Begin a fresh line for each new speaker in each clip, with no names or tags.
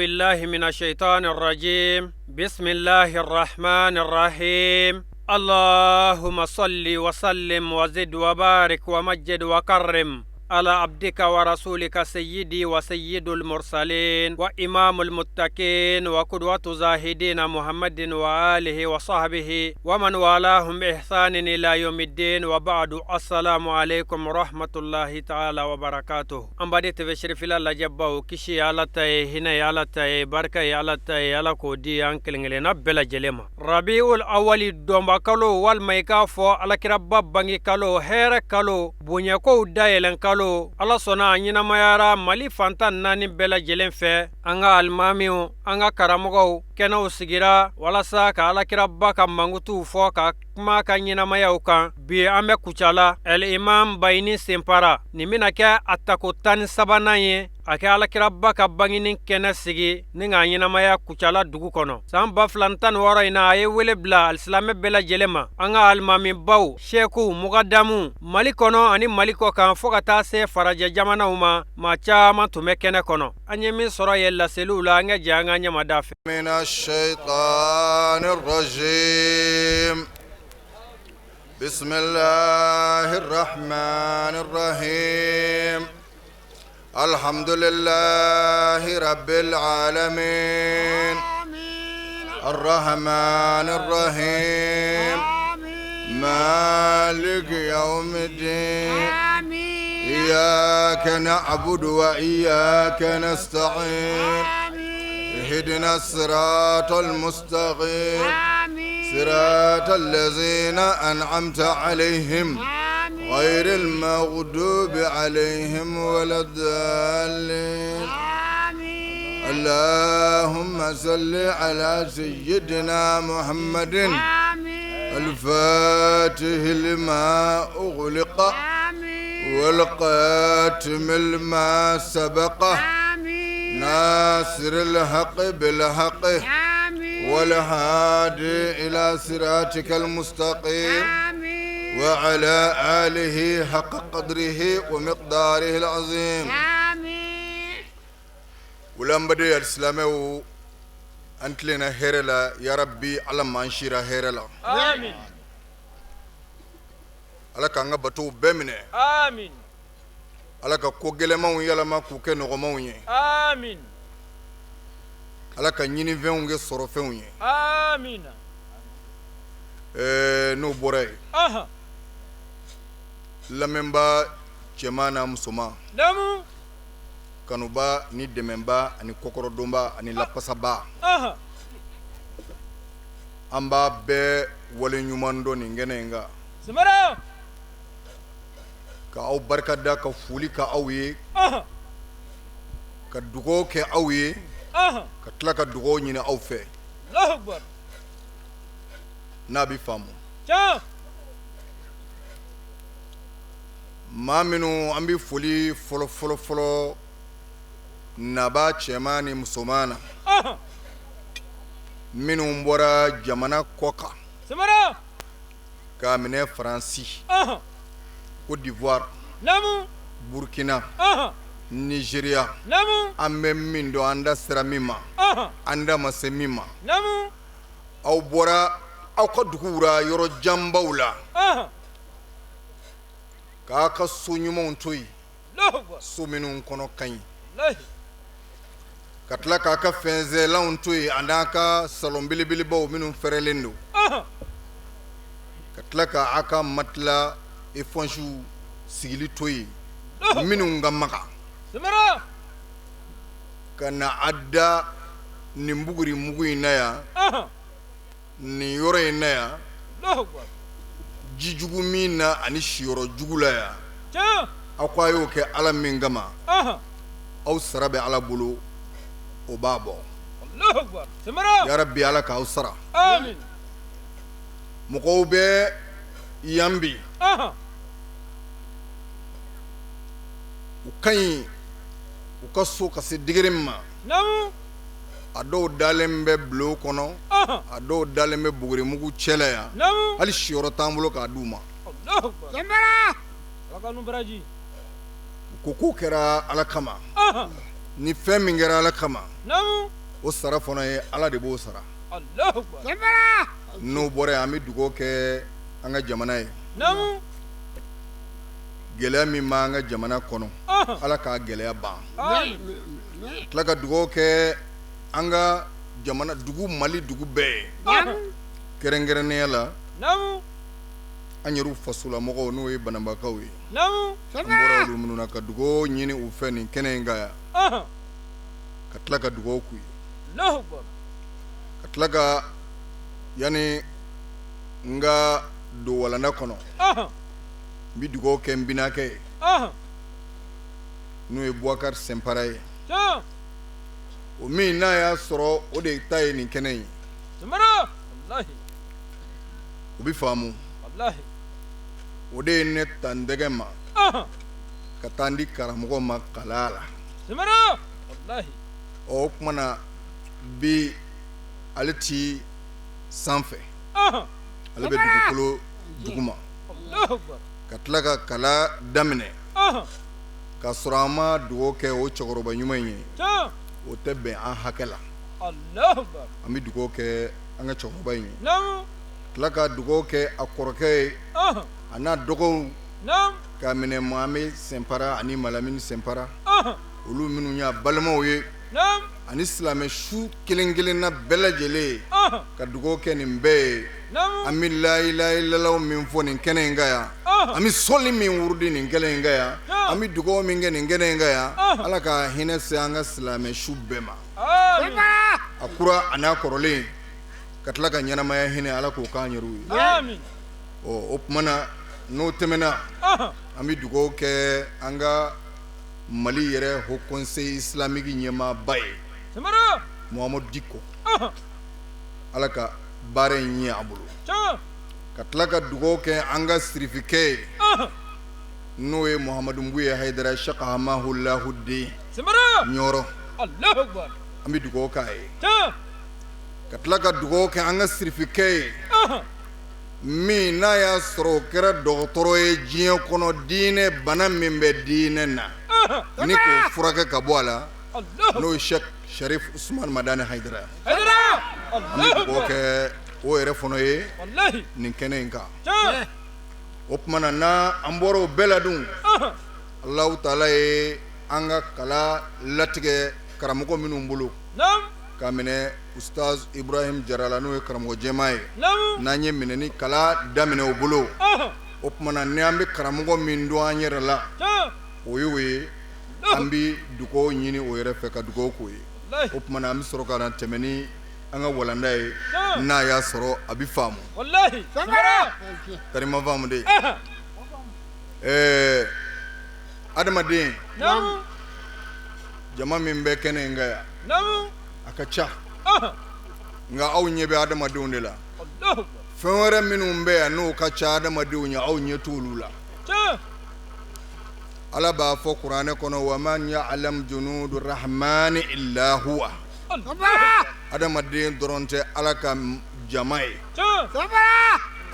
بالله من الشيطان الرجيم بسم الله الرحمن الرحيم اللهم صل وسلم وزد وبارك ومجد وكرم على عبدك ورسولك سيدي وسيد المرسلين وإمام المتقين وقدوة زاهدين محمد وآله وصحبه ومن والاهم بإحسان إلى يوم الدين وبعد السلام عليكم ورحمة الله تعالى وبركاته أم بديت في شريفلا لجبه كشي على تاي هنا على تاي بركة على تاي على كودي أنكلين لنا بلا جلما ربيع الأول دوما كالو والميكا فو على كرباب باني كالو هير كالو بنيكو دايلن كالو ala sona nyina mayara mali fantan nani bela jelen fe anga almamiu anga karamogo kena usigira wala sa ka ala kirabba ka mangutu fo ka kuma ka nyina mayau kan bi ame Koutiala el imam Bagnini SIMPARA nimina ka atako tan sabana ye ake ala kirabba ka Bagnini kena sigi ninga nyina maya Koutiala dugu kono samba flantan waro ina aye wele bla alislame bela jelema anga almami baw sheku mugadamu mali kono ani maliko kan fo ka ta se faraja jamana uma ma chama tume kene kono anye min soro yella selula nga janga nyama dafe
minash shaitanir rajim bismillahir rahmanir rahim alhamdulillahi rabbil alamin arrahmanir rahim malik yawmiddin إياك نعبد وإياك نستعين اهدنا الصراط المستقيم صراط الذين أنعمت عليهم غير المغضوب عليهم ولا الضالين اللهم صل على سيدنا محمد الفاتح لما أغلق والقاتم لما سبقه ناصر الحق بالحق والهادي إلى صراطك المستقيم وعلى آله حق قدره ومقداره العظيم ولم بدي الإسلام أنت لنا هيرلا يا ربي على ما نشير هيرلا
آمين
ala ka nga bato bemine
amin
ala ka ko gelemaw yalama ku ke nogomaw ye
amin
ala ka nyini fenw ge soro fenw ye
amin
no bore
aha
lamemba chemana musoma
damu
kanuba ni dememba ani kokoro domba ani lapasaba
aha
amba be wole nyumando ni ngenenga
samara
ka aw barka da ka fuli ka aw ye ka dugo ke aw ye ka tla ka dugo nyine aw fe
Allahu akbar
nabi famu
cha
maminu ambi fuli folo naba chemani musomana minu mbora jamana koka
samara
kamine Franci Côte d'Ivoire
namu
Burkina Nigeria
namu
amme mindo anda seramima anda masemima
namu
aw bora aw ka dugura yoro jambawla ka ka sunyumo ntoyi so minun kono kan katla ka ka fenze la ntoyi andaka salon bilibili baw minun ferelendo katla ka aka matla e fonchu sigili toyi minun gamaka
samara
kana adda nimbuguri mugu inaya ni yoro inaya jijugu mina ani shiyoro jugula ya akwa yo ke ala mingama aw sarabe ala bulu o babo
Allahu akbar samara
ya rabbi ala ka usra
amin
muqawbe yambi ukai ukaso kasi digirimma
namu
ado dalembe blo kono ado dalembe buguri mugu chele ya
namu
hali shiyoro tambulo ka duma
Allahu akbar samara wakanu baraji
kuku kera ala kama ni fɛn min kɛra ala kama
Namu.
o sara fana ye ala de b'o sara
Allahu Akbar.
n'o bɔra yen an bɛ dugawu kɛ an ka jamana ye
Namu.
gɛlɛya min b'an ka jamana kɔnɔ ala k'a gɛlɛya ban tila ka dugawu kɛ an ka jamana dugu mali dugu bɛɛ ye kɛrɛnkɛrɛnnenya la
Namu.
an yɛrɛw fasolamɔgɔw n'o ye banabakaw ye
Namu.
an bɔra olu minnu na ka dugawu ɲini u fɛ nin kɛnɛ in kan yan ka tila ka dugawu k'u ye
Allahu Akbar.
ka tila ka yani n ka don walanda kɔnɔ n bɛ dugawu kɛ n binakɛ ye n'o ye Boubacar Simpara ye o min n'a y'a sɔrɔ o de ta ye nin kɛnɛ in
Simpara. Wallahi.
o bɛ faamu
Wallahi.
o de ye ne ta n dɛgɛ ma ka taa n di karamɔgɔ ma kala la
Simpara. Wallahi.
o tuma na bi ale ti sanfɛ ale bɛ dugukolo duguma
Allahu Akbar.
ka tila ka kala daminɛ ka sɔrɔ an ma dugawu kɛ o cɛkɔrɔba ɲuman in ye o tɛ bɛn an hakɛ la
Allahu Akbar.
an bɛ dugawu kɛ an ka cɛkɔrɔba in ye
Namu.
tila ka dugawu kɛ a kɔrɔkɛ ye a n'a dɔgɔw
Namu.
k'a minɛ Mohamed Simpara ani Malamine Simpara olu minnu y'a balimaw ye
Namu.
ani silamɛ su kelen kelenna bɛɛ lajɛlen ye ka dugawu kɛ nin bɛɛ ye
Namu.
an bɛ la ilaha illallah min fɔ nin kɛnɛ in kan yan an bɛ sɔli min wurudi nin kɛnɛ in kan yan an bɛ dugawu min kɛ nin kɛnɛ in kan yan ala ka hinɛ se an ka silamɛ su bɛɛ ma
Amin.
a kura a n'a kɔrɔlen ka tila ka ɲɛnamaya hinɛ ala k'o k'an yɛrɛw ye
Amin.
o tuma na n'o tɛmɛna an bɛ dugawu kɛ an ka mali yɛrɛ haut conseil islamique ɲɛmaaba ye
Simpara.
Muhamadu Diko ala ka baara in ɲɛ a bolo ka tila ka dugawu kɛ an ka sirifikɛ ye n'o ye Muhamadu Mbuye Haidara Sheikh Hamahullahu den
Simpara.
ɲɔrɔ
Allahu Akbar.
an bɛ dugawu k'a ye ka tila ka dugawu kɛ an ka sirifikɛ ye min n'a y'a sɔrɔ o kɛra dɔgɔtɔrɔ ye diɲɛ kɔnɔ diinɛ bana min bɛ diinɛ na ni k'o furakɛ ka bɔ a la n'o ye Sheikh Sharif Usman Madani Haidara an bɛ dugawu kɛ o yɛrɛ fana ye
Wallahi.
nin kɛnɛ in kan o tuma na n'an bɔra o bɛɛ la dun Allahu Taala ye an ka kala latigɛ karamɔgɔ minnu bolo
Namu.
k'a minɛ Ustaz Ibrahim Jarala n'o ye karamɔgɔ jɛma ye
Namu.
n'an ye minɛni kala daminɛ o bolo o tuma na ni an bɛ karamɔgɔ min dɔn an yɛrɛ la o ye o ye an bɛ dugawu ɲini o yɛrɛ fɛ ka dugawu k'o ye o tuma na an bɛ sɔrɔ ka na tɛmɛ ni an ka walanda ye n'a y'a sɔrɔ a bɛ faamu
Wallahi. Simpara.
tari ma faamu de adamaden
Namu.
jama min bɛ kɛnɛ in kan yan
Namu.
a ka ca nka aw ɲɛ bɛ adamadenw de la
Allahu Akbar.
fɛn wɛrɛ minnu bɛ yan n'o ka ca adamadenw ye aw ɲɛ t'olu la ala b'a fɔ kuranɛ kɔnɔ wa man ya'lam junudu rahmani illa huwa adamaden dɔrɔn tɛ ala ka jama ye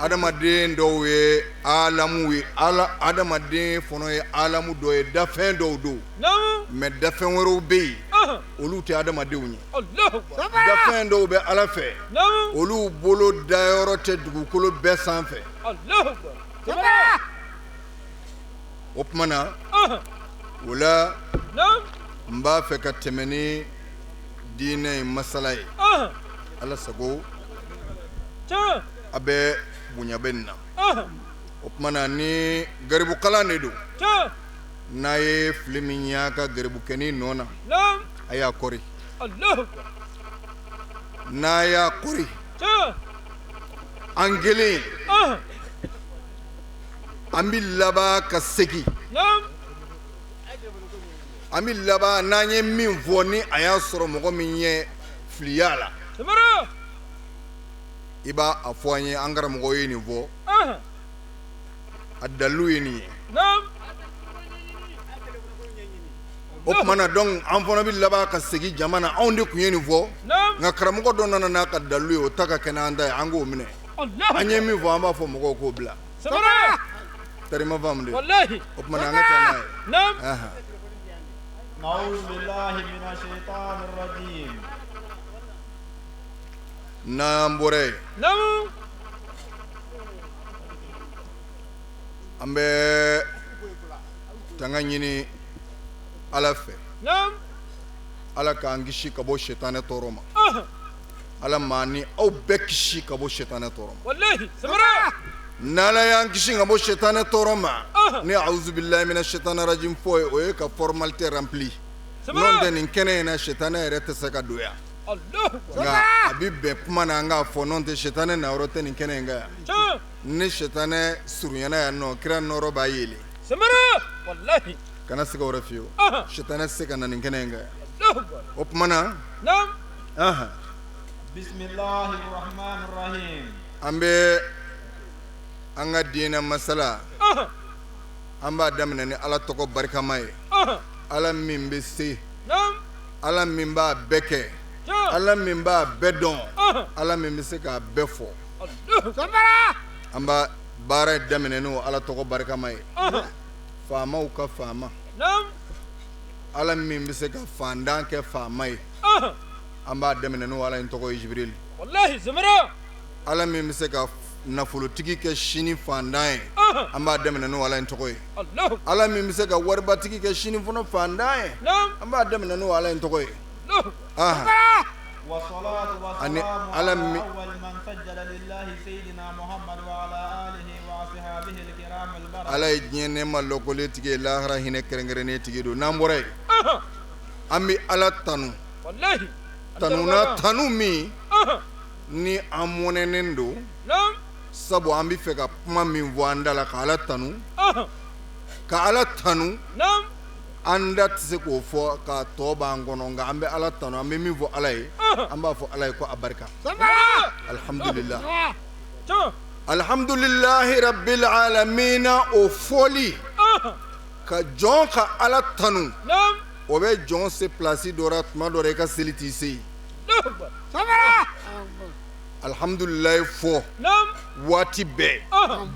adamaden dɔw ye alamu ye adamaden fana ye alamu dɔ ye dafɛn dɔw don mɛ dafɛn wɛrɛw bɛ yen olu tɛ adamadenw ye dafɛn dɔw bɛ ala fɛ olu bolo dayɔrɔ tɛ dugukolo bɛɛ sanfɛ o tuma na o la n b'a fɛ ka tɛmɛ ni diinɛ in masala ye ala sago a bɛ bonya bɛ nin na o tuma na ni garibukalan de don n'a ye fili min y'a ka garibukɛnin nɔ na a y'a kɔri n'a y'a kɔri an kelen an bɛ laban ka segin an bɛ laban n'an ye min fɔ ni a y'a sɔrɔ mɔgɔ min ye filiya la i b'a a fɔ an ye an karamɔgɔ ye nin fɔ a dalilu ye nin ye o tuma na donc an fana bɛ laban ka segin jama na anw de tun ye nin fɔ nka karamɔgɔ dɔ nana n'a ka dalilu ye o ta ka kɛ n'an ta ye an k'o minɛ an ye min fɔ an b'a fɔ mɔgɔw k'o bila tari ma faamu de o tuma na an ka taa n'a ye
نعوذ بالله من الشيطان الرجيم.
Nambore.
Nam.
Ambe tanganyini alafe.
Nam.
Ala kangishi kabo shetane toroma. Ala mani au bekishi kabo shetane toroma.
Wallahi. Samara.
Nala yangishi kabo shetane toroma. Ni a'udhu billahi minash shaitani rajim foye oye ka formalité remplie. Non de ninkene na shetane erete seka doya.
Allah.
Nga abibe kuma na nga fo non de shetane na orote ninkene nga. Ni shetane suruyana ya no kira noro ba yeli.
Samara. Wallahi.
Kana sika orafio. Shetane seka na ninkene nga. Opmana.
Nam.
Aha.
Bismillahirrahmanirrahim.
Ambe anga dina masala. Amba damina ni ala toko barika mai. Ala mimbe se.
Nam.
Ala mimba beke. Ala mimba bedon. Ala mimbe se ka befo.
Samara.
Amba bara damina no ala toko barika mai. Fama uka fama.
Nam.
Ala mimbe se ka fandan ke famai. Amba damina no ala intoko Jibril.
Wallahi. Samara.
Ala mimbe se ka nafolotigi ke shini fandan. Amba damina no ala intoko.
Allah.
Ala mimbe se ka warbatigi ke shini fono fandan.
Nam.
Amba damina no ala intoko.
Aha.
والصلاة والسلام على أول من سجد لله سيدنا محمد وعلى آله وصحبه الكرام البررة.
Ala jene malokole tige lahara hine kerengerene tige do nambore. Ami ala tanu.
Wallahi.
Tanuna tanu mi ni amonenendo.
Nam.
Sabu ambi feka kuma min voandala ka ala tanu. Ka ala tanu.
Nam.
Anda tse ko fo ka toba ngono nga ambe ala tanu ambe mi vo alay. Amba fo alay ko abarka. Alhamdulillah. Alhamdulillahi rabbil alamin o foli. Ka jon ka ala tanu.
Nam.
O be jon se place dorat ma dore ka seliti se.
Samara.
Alhamdulillah fo.
Nam.
Wati be.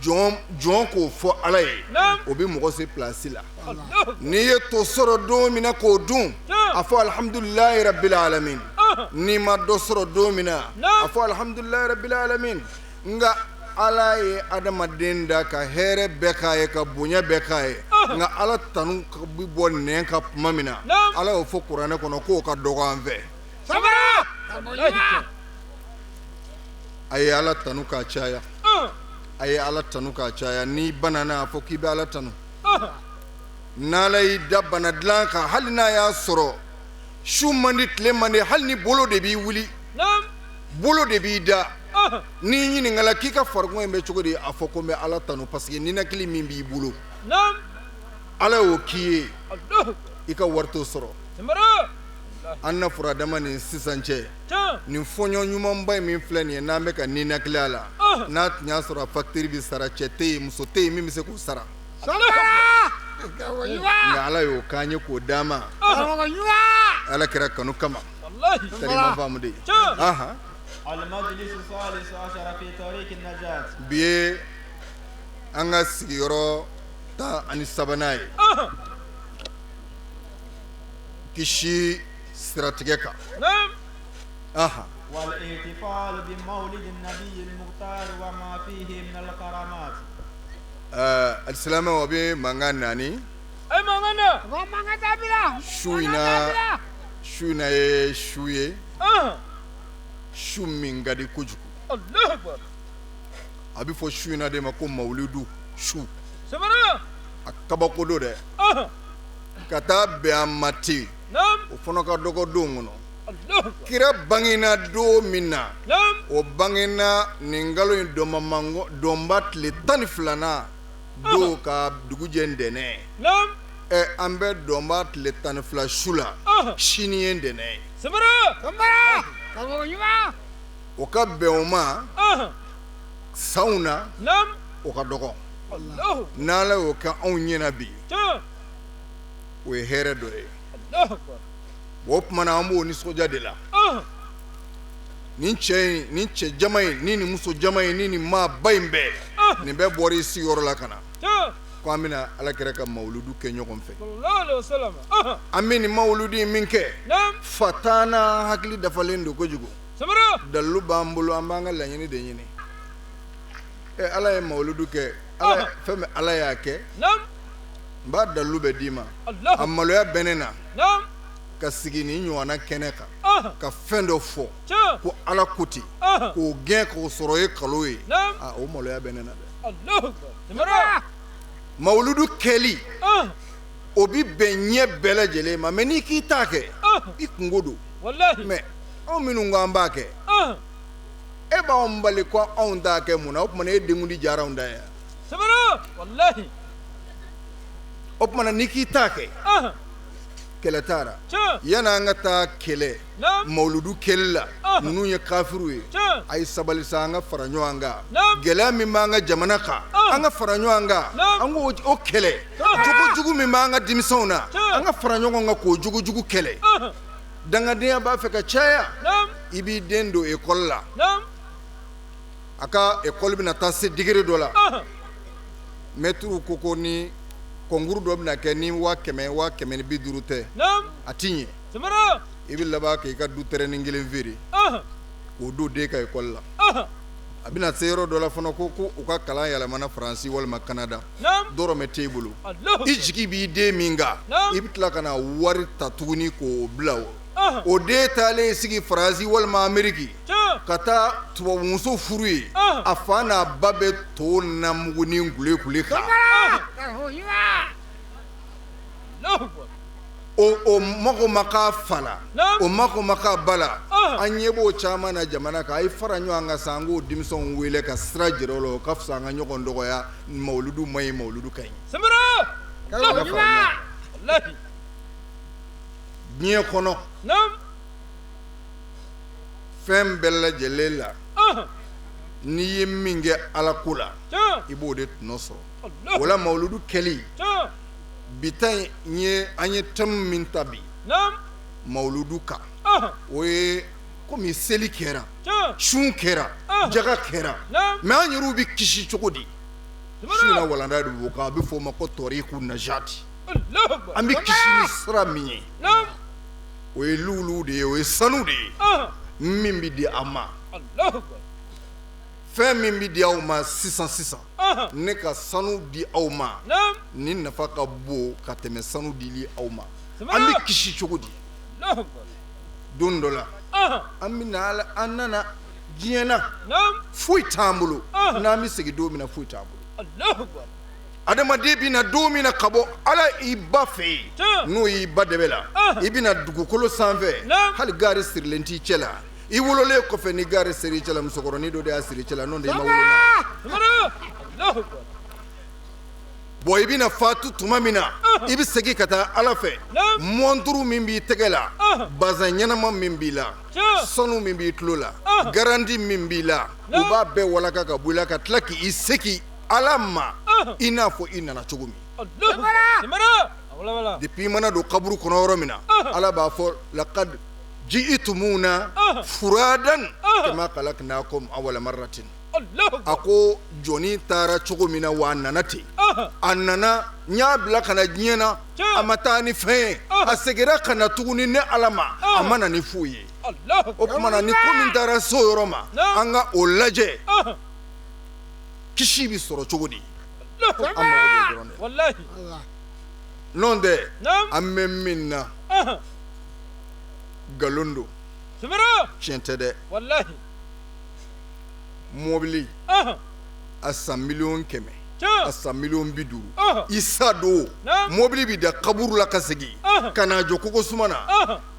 Jon ko fo alay. O be mo se place la. Ni ye to soro do mina ko dun. Afo alhamdulillahi rabbil alamin. Ni ma do soro do mina. Afo alhamdulillahi rabbil alamin. Nga ala ye adamaden da ka here bekaye ka bonya bekaye. Nga ala tanu ka bi bo nen ka kuma mina. Ala o fo qur'ane kono ko ka dogo anve.
Samara.
Aye ala tanu ka chaya. Aye ala tanu ka chaya ni banana afo ki be ala tanu. Nalay dabana dlanka halina ya soro. Shu mandi tle mandi halni bolo de bi wuli.
Nam.
Bolo de bi da. Ni nyini ngala kika fargo embe chogodi afoko me ala tanu parce que nina kili mimbi bolo.
Nam.
Ala o kiye.
Allah.
Ika warto soro.
Samara.
Anna fura dama ni sisanche. Ni fonyo nyuma mbay min flani na meka nina klala. Na nya soro factory bi sara chete musote mi se ko sara. Nga ala yo kanye ko dama. Ala kira kanu kama.
Wallahi.
Tarima famu de. Aha.
المجلس الثالث عشر في طريق النجاة.
Biye anga sigiro ta ani sabanai. Kishi strategeka.
Nam.
Aha.
والاحتفال بمولد النبي المختار وما فيه من الكرامات.
Al-Salama wabe mangana ni.
Ay mangana.
Mangata bila.
Shuina ye shuye. Shu mingadi kujuku.
Allah akbar.
Abi fo shuina de mako maulidu shu.
Samara.
Akaba kodo de. Kata be amati.
Nam.
O fono ka dogo dongono.
Allah.
Kira bangina do mina.
Nam.
O bangina ningalo indoma mango dombat le taniflana. Do ka dugu jendene.
Nam.
Ambe dombat le tanifla shula. Shini yendene.
Samara.
Oka beoma sauna
Nam.
oka dogo.
Allah.
Nala oka onyena bi. We here do e.
Allah akbar.
Wop mana ambo ni soja de la. Ninche jamai nini muso jamai nini ma baimbe. Ni be bori si yor la kana. ko amina ala kira ka mauludu ke ɲɔgɔn fɛ
sallallahu alaihi wasallam
amini mauludi min kɛ fatana hakili dafalen do kojugu
samara
dalu b'an bolo an b'an ka laɲini de ɲini ala ye mauludu kɛ ala fɛn min ala y'a kɛ n b'a dalu bɛ d'i ma a maloya bɛ ne na ka sigi ni ɲɔgɔnna kɛnɛ kan ka fɛn dɔ fɔ ko ala ko ten k'o gɛn k'o sɔrɔ ye kalo ye o maloya bɛ ne na dɛ mauludu kɛli o bi bɛn ɲɛ bɛɛ lajɛlen ma mais n'i k'i t'a kɛ i kungo don mais anw minnu ko an b'a kɛ e b'anw bali ko anw t'a kɛ mun na o tuma e denkundi diyara anw da yan o tuma n'i k'i t'a kɛ kɛlɛ taara yan'an ka taa kɛlɛ mauludu kɛli la ninnu ye kafiru ye a ye sabali sa an ka fara ɲɔgɔn kan gɛlɛya min b'an ka jamana kan an ka fara ɲɔgɔn kan an k'o kɛlɛ jogojugu min b'an ka denmisɛnw na an ka fara ɲɔgɔn kan k'o jogojugu kɛlɛ dangadenya b'a fɛ ka caya i b'i den don ekɔli la a ka ekɔli bɛna taa se digiri dɔ la mɛtiriw ko ni kɔnkuru dɔ bɛna kɛ ni 100,000 ni 50 tɛ a ti ɲɛ i bɛ laban k'i ka du tɛrɛnin kelen feere k'o don den ka ekɔli la a bɛna se yɔrɔ dɔ la fana ko u ka kalan yɛlɛmana faransi walima kanada dɔrɔmɛ t'e bolo i jigi b'i den min kan i bɛ tila ka na wari ta tuguni k'o bila o den taalen sigi faransi walima ameriki ka taa tubabumuso furu ye a fa n'a ba bɛ to namugu ni ngule kan o mago ma k'a fa la o mago ma k'a ba la an ɲɛ b'o caman na jamana kan a ye fara ɲɔgɔn kan sa an k'o denmisɛnw wele ka sira jira o la o ka fisa an ka ɲɔgɔn dɔgɔya mauludu ma ɲi mauludu ka ɲi diɲɛ kɔnɔ fɛn bɛɛ lajɛlen la n'i ye min kɛ ala ko la i b'o de tɔnɔ sɔrɔ o la mauludu kɛli bi ta in an ye thème min ta bi mauludu kan o ye komi seli kɛra sun kɛra jaga kɛra mais an yɛrɛw bɛ kisi cogo di su na walanda de b'o kan a bɛ fɔ o ma ko tɔriku najati an bɛ kisi ni sira min ye o ye luwuluw de ye o ye sanu de ye min bɛ di an ma fɛn min bɛ di aw ma sisan ne ka sanu di aw ma ni nafa ka bon ka tɛmɛ sanu dili aw ma an bɛ kisi cogo di don dɔ la an nana diɲɛ na foyi t'an bolo n'an bɛ segin don min na foyi t'an bolo adamaden bɛ na don min na ka bɔ ala i ba fɛ yen n'o y'i ba dɛbɛ la i bɛ na dugukolo sanfɛ hali gari sirilen t'i cɛ la i wololen kɔfɛ ni gari siri cɛ la musokɔrɔnin dɔ de y'a siri cɛ la n'o tɛ i ma wolo bon i bɛna fatu tuma min na i bɛ segin ka taa ala fɛ mɔnturu min b'i tɛgɛ la bazan ɲɛnama min b'i la sanu min b'i tulo la garanti min b'i la u b'a bɛɛ walaka ka bɔ i la ka tila k'i segin ala ma i n'a fɔ i nana cogo min depuis i mana don kaburu kɔnɔ yɔrɔ min na ala b'a fɔ laqad ji'tumuna furadan kama khalaqnakum awwala marratin a ko jɔnni taara cogo min na wa a nana ten a nana n y'a bila ka na diɲɛ na a ma taa ni fɛn ye a seginna ka na tuguni ne ala ma a ma na ni foyi ye o tuma na ni ko min taara so yɔrɔ ma an ka o lajɛ kisi bɛ sɔrɔ cogo di an mago b'o dɔrɔn de n'o tɛ an bɛ min na nkalon don tiɲɛ tɛ dɛ mobili a san 100,000 a san 50,000 i sa don mobili bɛ da kaburu la ka segin ka na jɔ kogosuma na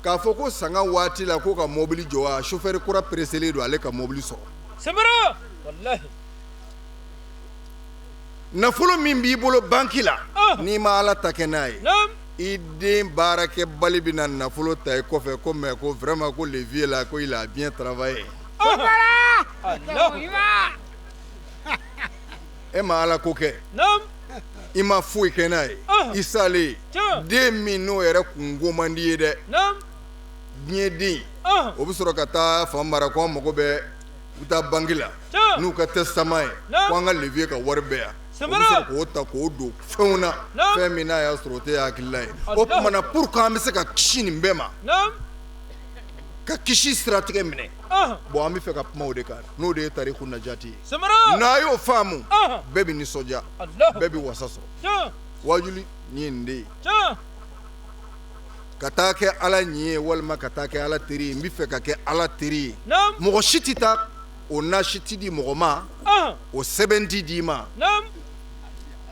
k'a fɔ ko sanga waati la ko ka mobili jɔ a chauffeur kura presselen don ale ka mobili sɔrɔ nafolo min b'i bolo banki la n'i ma ala ta kɛ n'a ye i den baarakɛ bali bɛ na nafolo ta i kɔfɛ ko mais ko vraiment ko le vieux là ko il a bien travaillé e ma ala ko kɛ i ma foyi kɛ n'a ye i salen den min n'o yɛrɛ kungo man di ye dɛ diɲɛ den o bɛ sɔrɔ ka taa fan mara ko an mago bɛ u taa banki la n'u ka testament ye ko an ka le vieux ka wari bɛɛ yan k'o ta k'o don fɛnw na fɛn min n'a y'a sɔrɔ o tɛ hakilila ye o kumana pourquoi an bɛ se ka kisi nin bɛɛ ma ka kisi siratigɛ minɛ bon an bɛ fɛ ka kuma o de kan n'o de ye tariku najati ye n'a y'o faamu bɛɛ bɛ nisɔndiya bɛɛ bɛ wasa sɔrɔ wajuli nin ye nin de ye ka taa kɛ ala ɲi ye walima ka taa kɛ ala teri ye n bɛ fɛ ka kɛ ala teri ye mɔgɔ si tɛ taa o nasi ti di mɔgɔ ma o sɛbɛn ti di ma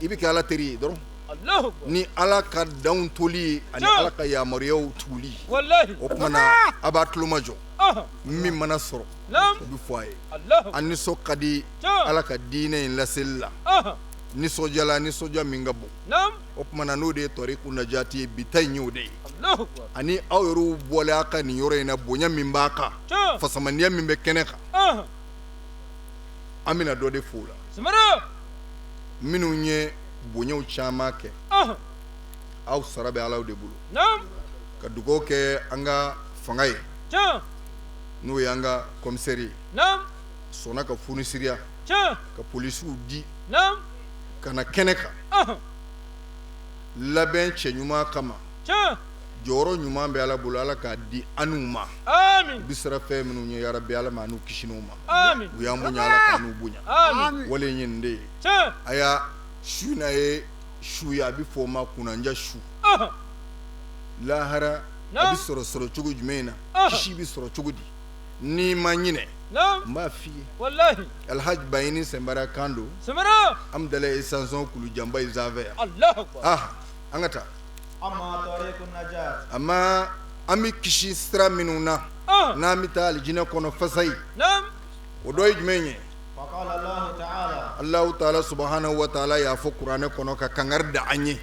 i bɛ kɛ ala teri ye dɔrɔn ni ala ka danw toli ye ani ala ka yamaruyaw tuguli o kumana a b'a tulomajɔ min mana sɔrɔ o bɛ fɔ a ye a nisɔn ka di ala ka diinɛ in laseli la nisɔndiya min ka bon o kumana n'o de ye tariku najati ye bi ta in y'o de ye ani aw yɛrɛw bɔlen a ka nin yɔrɔ in na bonya min b'a kan fasamandiya min bɛ kɛnɛ kan an bɛna dɔ de fo la minnu ye bonyaw caman kɛ aw sara bɛ alaw de bolo ka dugawu kɛ an ka fanga ye n'o ye an ka komisɛri ye sɔnna ka funisiriya ka polisiw di ka na kɛnɛ kan labɛn cɛɲuman kama jɔyɔrɔ ɲuman bɛ ala bolo ala k'a di an'u ma bi sira fɛn minnu ye yarabi ala ma n'u kisi n'u ma u y'an bonya ala ka n'u bonya wale ye nin de ye a y'a su na ye su ye a bɛ fɔ o ma kunnanja su lahara a bɛ sɔrɔ cogo jumɛn na kisi bɛ sɔrɔ cogo di n'i ma ɲinɛ n b'a f'i ye alhaji Bagnini SIMPARA kan don an bɛ dala ye sanson kulu janba ye zanfɛ yan an ka taa amma an bɛ kisi sira minnu na n'an bɛ taa alijinɛ kɔnɔ fasayi o dɔ ye jumɛn ye Allahu ta'ala subhanahu wa ta'ala y'a fɔ kuranɛ kɔnɔ ka kangari da an ye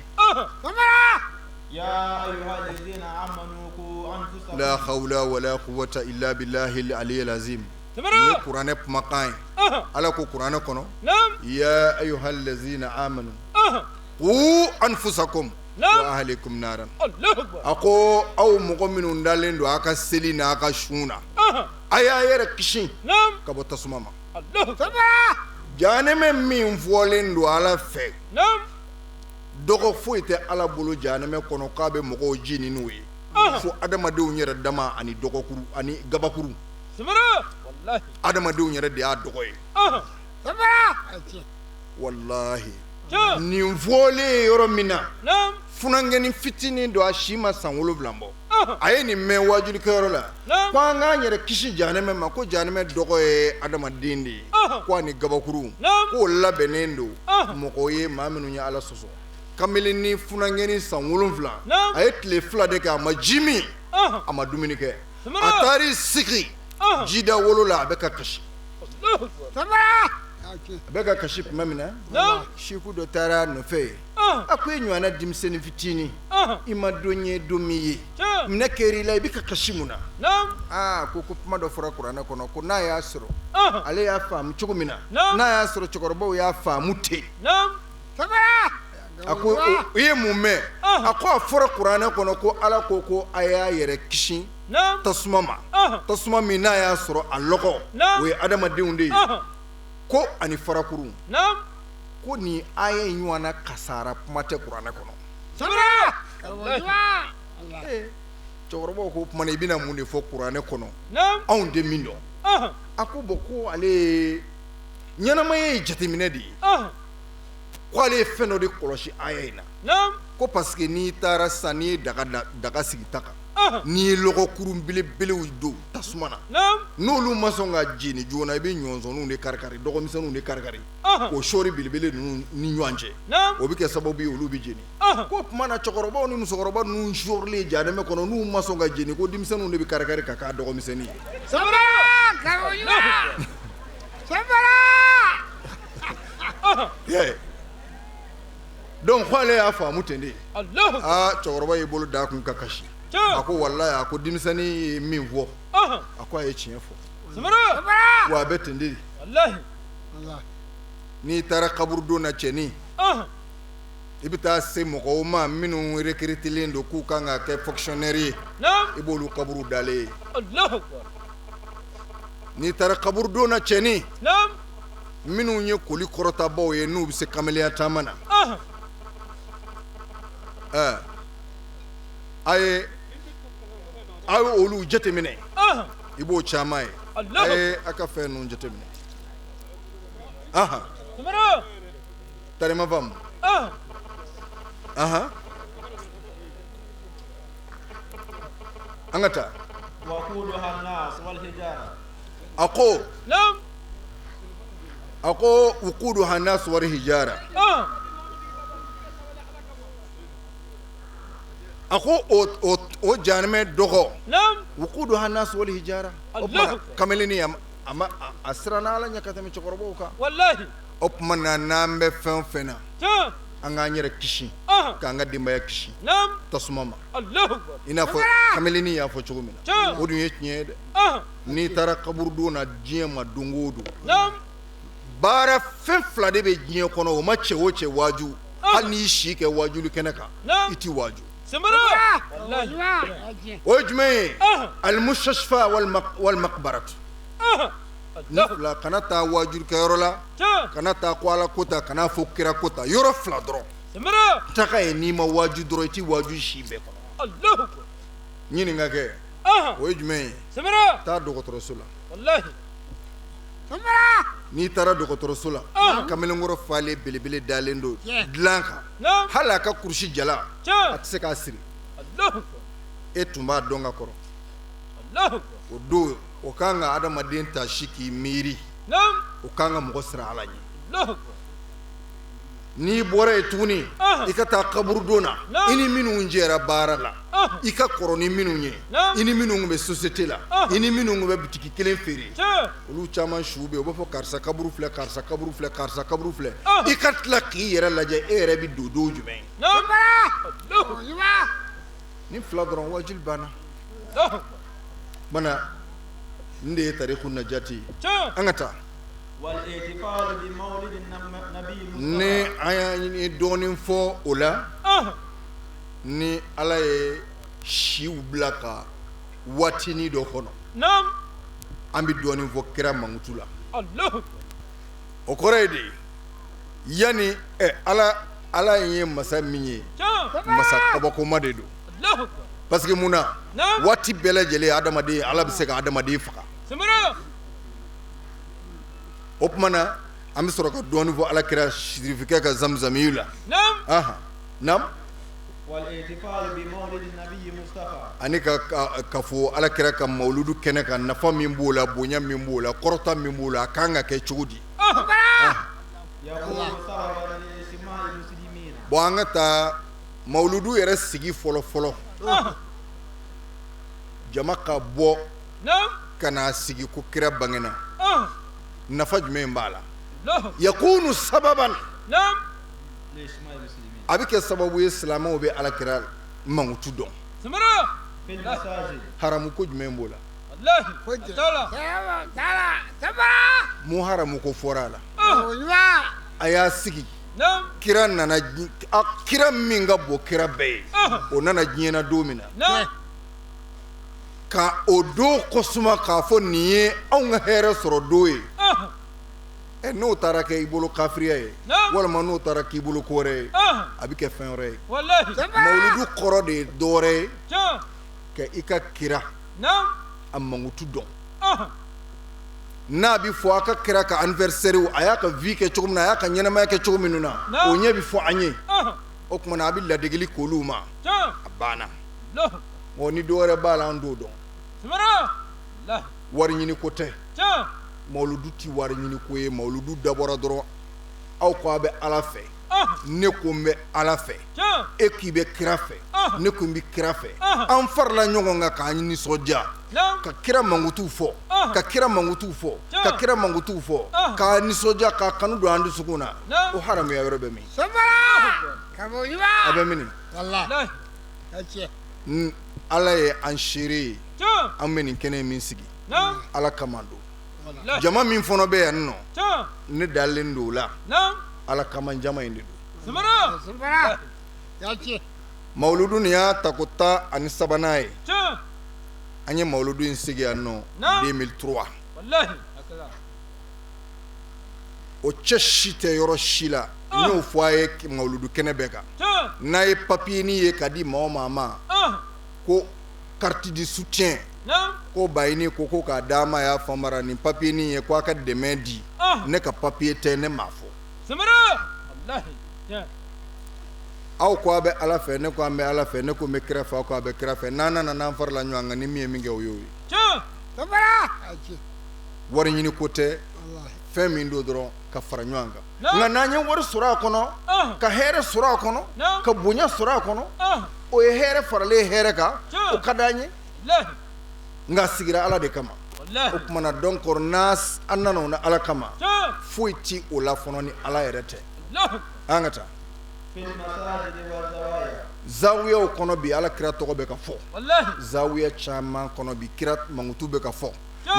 la hawla wala quwwata illa billahi al-aliyyil azim ni kuranɛ kumakan ye ala ko kuranɛ kɔnɔ ya ayyuhal ladzina amanu qu anfusakum wa ahlikum naran a ko aw mɔgɔ minnu dalen don a ka seli n'a ka sun na a y'a yɛrɛ kisi ka bɔ tasuma ma jahanɛmɛ min fɔlen don ala fɛ dɔgɔ foyi tɛ ala bolo jahanɛmɛ kɔnɔ k'a bɛ mɔgɔw jeni n'o ye fo adamadenw yɛrɛ dama ani dɔgɔkuru ani gabakuru adamadenw yɛrɛ de y'a dɔgɔ ye wallahi nin fɔlen yɔrɔ min na funangɛni fitinin don a si ma san 7 bɔ a ye nin mɛn wajulikɛyɔrɔ la ko an k'an yɛrɛ kisi jahanɛmɛ ma ko jahanɛmɛ dɔgɔ ye adamaden de ye ko ani gabakuru k'o labɛnnen don mɔgɔw ye maa minnu ye ala sɔsɔ kamalen ni funangɛni san 7 a ye tile 2 de kɛ a ma ji min a ma dumuni kɛ a taar'i sigi jida wolo la a bɛ ka kasi a bɛ ka kasi tuma min na siku dɔ taara nɔfɛ ye a ko e ɲɔgɔnna denmisɛnnin fitinin i ma don ye don min ye minɛ kɛr'i la i bɛ ka kasi mun na ko kuma dɔ fɔra kuranɛ kɔnɔ ko n'a y'a sɔrɔ ale y'a faamu cogo min na n'a y'a sɔrɔ cɛkɔrɔbaw y'a faamu ten a ko i ye mun mɛn a ko a fɔra kuranɛ kɔnɔ ko ala ko a y'a yɛrɛ kisi tasuma ma tasuma min n'a y'a sɔrɔ a lɔgɔ o ye adamadenw de ye ko ani farakuru ko ni aya ɲɔgɔnna kasara kuma tɛ kuranɛ kɔnɔ cɛkɔrɔbaw ko kuma na i bɛna mun de fɔ kuranɛ kɔnɔ anw tɛ min dɔn a ko bɔn ko ale ɲɛnamaya ye jateminɛ de ye ko ale ye fɛn dɔ de kɔlɔsi aya in na ko parce que n'i taara sisan n'i ye daga sigi ta kan n'i ye lɔgɔkurun belebelew don tasuma na n'olu ma sɔn ka jeni joona i bɛ ɲɔnsɔnw de kari-kari dɔgɔmisɛnninw de kari-kari o sɔɔri belebele ninnu ni ɲɔgɔn cɛ o bɛ kɛ sababu ye olu bɛ jeni ko tuma na cɛkɔrɔbaw ni musokɔrɔba ninnu sɔɔrilen jahanɛmɛ kɔnɔ n'u ma sɔn ka jeni ko denmisɛnninw de bɛ kari-kari ka k'a dɔgɔmisɛnnin ye donc ko ale y'a faamu ten de cɛkɔrɔba y'i bolo da kun ka kasi a ko wallahi a ko denmisɛnnin ye min fɔ a ko a ye tiɲɛ fɔ wa a bɛ ten de n'i taara kaburudon na cɛnin i bɛ taa se mɔgɔw ma minnu retraitelen don k'u kan ka kɛ fonctionnaire ye i b'olu kaburu dalen ye n'i taara kaburudon na cɛnin minnu ye koli kɔrɔtabaw ye n'u bɛ se kamaleya taama na a ye olu jateminɛ i b'o caman ye a ye a ka fɛn ninnu jateminɛ tarima faamu an ka taa a ko wukudu hannas wal hijara a ko o janime dɔgɔ wukudu hannas wal hijara o kuma kameleni a siranna Ala ɲɛ ka tɛmɛ cɛkɔrɔbaw kan wallahi o kuma na n'an bɛ fɛn o fɛn na an k'an yɛrɛ kisi k'an ka denbaya kisi tasuma ma i n'a fɔ kameleni y'a fɔ cogo min na o dun ye tiɲɛ ye dɛ n'i taara kaburudon na diɲɛ ma don o don baara fɛn fila de bɛ diɲɛ kɔnɔ o ma cɛ o cɛ waaju hali n'i si kɛ waajuli kɛnɛ kan i ti waaju o ye jumɛn ye alimusashfa wal makbaratu ni fila kana taa waajuli kɛyɔrɔ la kana taa ko Ala kota kana fɔ kira kota yɔrɔ fila dɔrɔn taga ye n'i ma waaju dɔrɔn i ti waaju si bɛɛ kɔnɔ ɲini ka kɛ o ye jumɛn ye taa dɔgɔtɔrɔso la n'i taara dɔgɔtɔrɔso la kamalenkɔrɔ falen belebele dalen don dilan kan hali a ka kurusi jala a tɛ se k'a siri e tun b'a dɔn ka kɔrɔ o don o kan ka adamaden ta si k'i miiri o kan ka mɔgɔ siran Ala ɲɛ n'i bɔra yen tuguni i ka taa kaburudon na i ni minnu jɛra baara la i ka kɔrɔ ni minnu ye i ni minnu bɛ société la i ni minnu bɛ bitiki kelen feere olu caman su bɛ yen u b'a fɔ karisa kaburu filɛ karisa kaburu filɛ karisa kaburu filɛ i ka tila k'i yɛrɛ lajɛ e yɛrɛ bɛ don jumɛn ni fila dɔrɔn wajibi banna mana n de ye tariku najati an ka taa ni an y'a dɔɔnin fɔ o la ni Ala ye siw bila ka waatini dɔ kɔnɔ an bɛ dɔɔnin fɔ kira mankutu la o kɔrɔ ye de yanni Ala ye masa min ye masa kabakoma de don parce que mun na waati bɛɛ lajɛlen adamaden Ala bɛ se ka adamaden faga o tuma na an bɛ sɔrɔ ka dɔɔnin fɔ Ala kira sirifikɛ ka zamzamiyu la naam ani ka fɔ Ala kira ka mawludu kɛnɛ kan nafa min b'o la bonya min b'o la kɔrɔta min b'o la a kan ka kɛ cogo di bon an ka taa mawludu yɛrɛ sigi fɔlɔ jama ka bɔ ka n'a sigi ko kira bangena nafa jumɛn b'a la yakunu sababan a bɛ kɛ sababu ye silamɛw bɛ Ala kira mankutu dɔn haramu ko jumɛn b'o la mun haramu ko fɔra a la a y'a sigi kira nana kira min ka bɔ kira bɛɛ ye o nana diɲɛ na don min na ka o don kosuma k'a fɔ nin ye anw ka hɛrɛ sɔrɔ don ye n'o taara kɛ i bolo kafiriya ye walima n'o taara k'i bolo ko wɛrɛ ye a bɛ kɛ fɛn wɛrɛ ye mawludu kɔrɔ de ye dɔwɛrɛ ye ka i ka kira a mankutu dɔn n'a bɛ fɔ a ka kira ka anniversaire a y'a ka vie kɛ cogo min na a y'a ka ɲɛnamaya kɛ cogo minnu na o ɲɛ bɛ fɔ an ye o tuma na a bɛ ladegeli k'olu ma a banna ni dɔwɛrɛ b'a la an t'o dɔn wari ɲini ko tɛ mawludu ti wari ɲini ko ye mawludu dabɔra dɔrɔn aw ko a bɛ Ala fɛ ne ko n bɛ Ala fɛ e k'i bɛ kira fɛ ne ko n bɛ kira fɛ an farala ɲɔgɔn kan k'an nisɔndiya ka kira mankutu fɔ ka kira mankutu fɔ ka kira mankutu fɔ k'a nisɔndiya k'a kanu don an dusukun na o haramuya yɔrɔ bɛ min a bɛ min Ala ye an seere ye an bɛ nin kɛnɛ min sigi Ala kama don jama min fana bɛ yan nɔ ne dalen don o la Ala kama jama in de don mawludu nin y'a ta ko 13 ye an ye mawludu in sigi yan nɔ 2003 o cɛ si tɛ yɔrɔ si la n'o fɔ a ye mawuludu kɛnɛ bɛɛ kan n'a ye papier ni ye ka di maa o maa ma ko carte de soutien ko Bagnini ko k'a d'a ma y'a famara ni papier ni ye ko a ka dɛmɛ di ne ka papier tɛ ne m'a fɔ aw ko a bɛ Ala fɛ ne ko an bɛ Ala fɛ ne ko n bɛ kira fɛ aw ko a bɛ kira fɛ n'an nana n'an farala ɲɔgɔn kan ni min ye min kɛ o y'o ye wari ɲini ko tɛ fɛn min do dɔrɔn ka fara ɲɔgɔn kan nka n'an ye wari sɔrɔ a kɔnɔ ka hɛrɛ sɔrɔ a kɔnɔ ka bonya sɔrɔ a kɔnɔ o ye hɛrɛ faralen hɛrɛ kan o ka d'an ye nka sigira Ala de kama o kumana donc an nana o na Ala kama foyi ti o la fɔlɔ ni Ala yɛrɛ tɛ an ka taa zawiyaw kɔnɔ bi Ala kira tɔgɔ bɛ ka fɔ zawiya caman kɔnɔ bi kira mankutu bɛ ka fɔ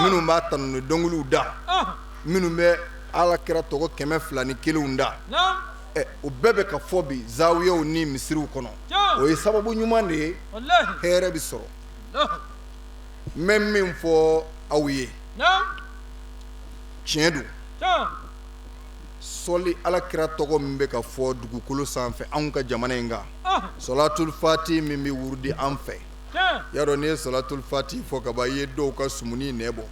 minnu b'a tanu ni dɔnkiliw da minnu bɛ Ala kira tɔgɔ 200 ni 1 da o bɛɛ bɛ ka fɔ bi zawiyaw ni misiriw kɔnɔ o ye sababu ɲuman de ye hɛrɛ bi sɔrɔ n bɛ min fɔ aw ye tiɲɛ don sɔli Ala kira tɔgɔ min bɛ ka fɔ dugukolo sanfɛ anw ka jamana in kan salatul fati min bɛ wurudi an fɛ y'a dɔn n'i ye salatul fati fɔ ka ban i ye dɔw ka sumuni nɛ bɔ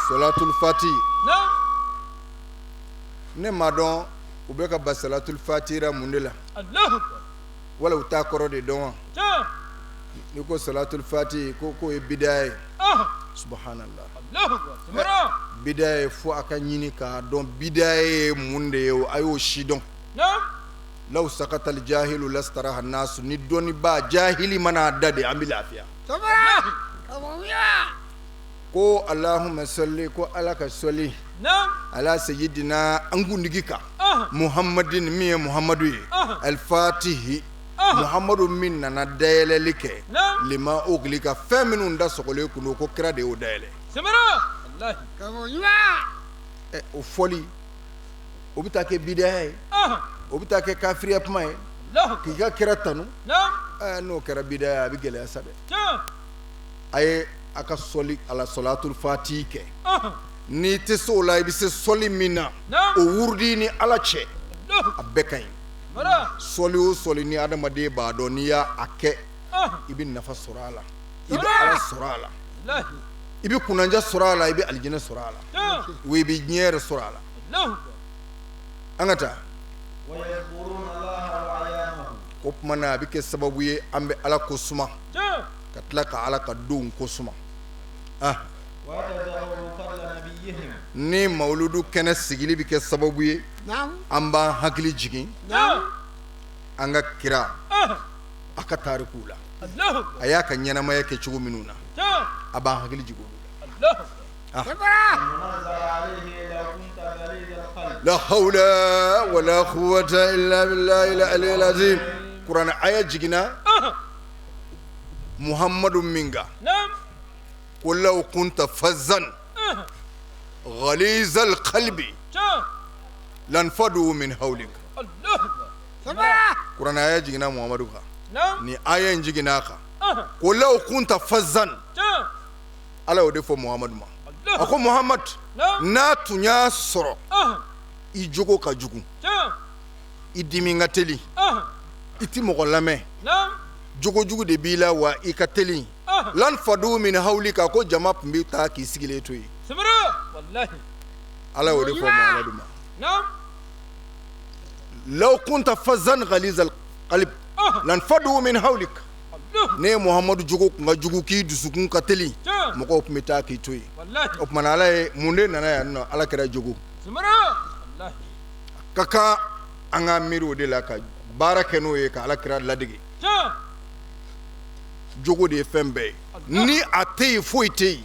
salatul fati ne m'a dɔn u bɛ ka ba salatul fati ra mun de la wala u t'a kɔrɔ de dɔn wa ni ko salatul fati ko ye bidaya ye subhanallah bidaya ye fo a ka ɲini k'a dɔn bidaya ye mun de ye a y'o si dɔn law sakatal jahilu lastaraha nasu ni dɔnnibaa jahili mana da de an bɛ lafiya ko Allahumma salli ko Ala ka sɔli ala sayyidina an kuntigi kan Muhammadin min ye Muhammadu ye al-Fatihi Muhammadu min nana dayɛlɛli kɛ lima ogili ka fɛn minnu da sɔgɔlen kun ko kira de y'o dayɛlɛ o fɔli o bɛ taa kɛ bidaya ye o bɛ taa kɛ kafiriya kuma ye k'i ka kira tanu n'o kɛra bidaya a bɛ gɛlɛya sa dɛ a ye a ka sɔli ala salatul fati kɛ n'i tɛ se o la i bɛ se sɔli min na o wurudi ni Ala cɛ a bɛɛ ka ɲi sɔli o sɔli ni adamaden b'a dɔn n'i y'a kɛ i bɛ nafa sɔrɔ a la i bɛ Ala sɔrɔ a la i bɛ kunanja sɔrɔ a la i bɛ alijinɛ sɔrɔ a la wa i bɛ diɲɛ yɛrɛ sɔrɔ a la an ka taa o tuma na a bɛ kɛ sababu ye an bɛ Ala ko suma ka tila ka Ala ka denw ko suma ni mawuludu kɛnɛ sigili bɛ kɛ sababu ye an b'an hakili jigin an ka kira a ka tarikuw la a y'a ka ɲɛnamaya kɛ cogo minnu na a b'an hakili jigin olu la la hawla wala quwwata illa billahi al-aliyyil azim kuranɛ aya jiginna Muhammadu minga ko law kunta fazzan غليظ القلب لانفضوا من حولك قرآن آية جينا محمد ni aya jigina ka ko law kunta fazzan ala o de fo Muhammad ma ako Muhammad na tunya soro i jogo ka jugu i dimi nga teli iti mogo lame jogo jugu de bila wa i ka teli lan fadu min hawlika ko jama pumbi ta ki sigile to yi wallahi ala o de fo Muhammad ma law kunta fazzan ghaliz alqalb lan fadu min hawlik ne Muhammadu jogo nga jugu ki dusukun ka teli moko pumbi ta ki to yi o mana ala munde nana ya no ala kera jogo wallahi kaka anga miru de la ka baraka no ye ka ala kera ladigi jogo de fembe ni ate foite